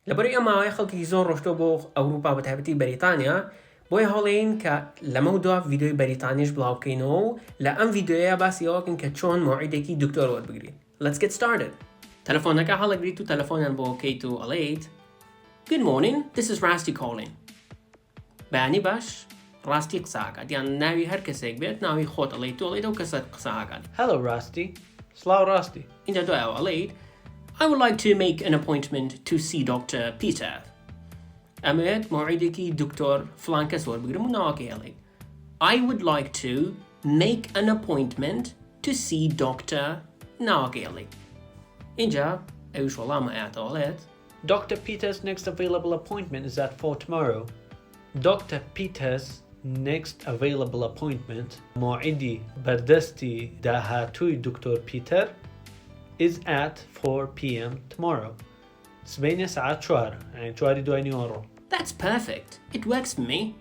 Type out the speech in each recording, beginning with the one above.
لەبەرەوەی ئەم ماوەیە خەڵکی زۆر ڕۆشتۆ بۆ ئەوروپا بە تایبەتی بەریتانیا بۆی هەڵێین کە لەمە دووە ڤیدیۆی بەریتانیش بڵاو بکەینەوە و لە ئەم ڤیدیۆیە باسی ئەوەکەن کە چۆن موعیدێکی دکتۆر وەربگرین. Let's get started. تەلەفۆنەکە هەڵەگریت و تەلەفۆنیان بۆ کەیت و ئەڵێیت Good morning, this is Rusty calling. بەیانی باش ڕاستی قساکات یان ناوی هەر کەسێک بێت ناوی خۆت ئەڵێیت و ئەڵێیت ئەو کەسە قساکات. Hello, Rusty. Slow, Rusty. اینجا دوایەوە ئەڵێیت I would like to make an appointment to see Dr. Peter. ئەمەوێت موعیدێکی دکتۆر فلان کەس وەربگرم و ناوەکەی ئەڵێیت I would like to make an appointment to see Dr. ناوەکەی ئەڵێیت. اینجا ئەویش وەڵامە ئاەتەوە ئەڵێت Dr. Peter's next available appointment is at 4 tomorrow. Dr. Peter's next available appointment موعدي بردستي داهاتوي دكتور بيتر is at 4 p.m. tomorrow. سبعين ساعة شوار يعني شواري دواني ورو. That's perfect. It works for me.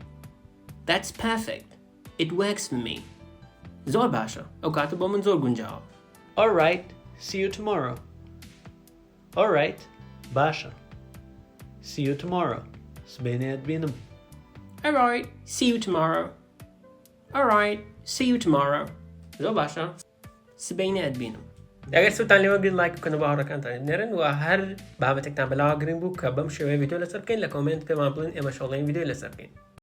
That's perfect. It works for me. زۆر باشە. ئەو کاتە بۆ من زۆر گونجاوە. Alright, see you tomorrow. Alright, باشا. See you tomorrow. سبعين بينم. Alright, see you tomorrow. Alright, see you tomorrow. زۆر باشە. سبەینێت بینم. ئەگەر سوتان لێوە گرن لایک بکەن و باوەڕەکانتان نێرن و هەر بابەتێکتان بەلاوە گرنگ بوو کە بەم شێوەیە ڤیدیۆ لەسەر بکەین لە کۆمنت پێمان بڵێن ئێمە شەڵێن ڤیدیۆ لەسەر بکەین.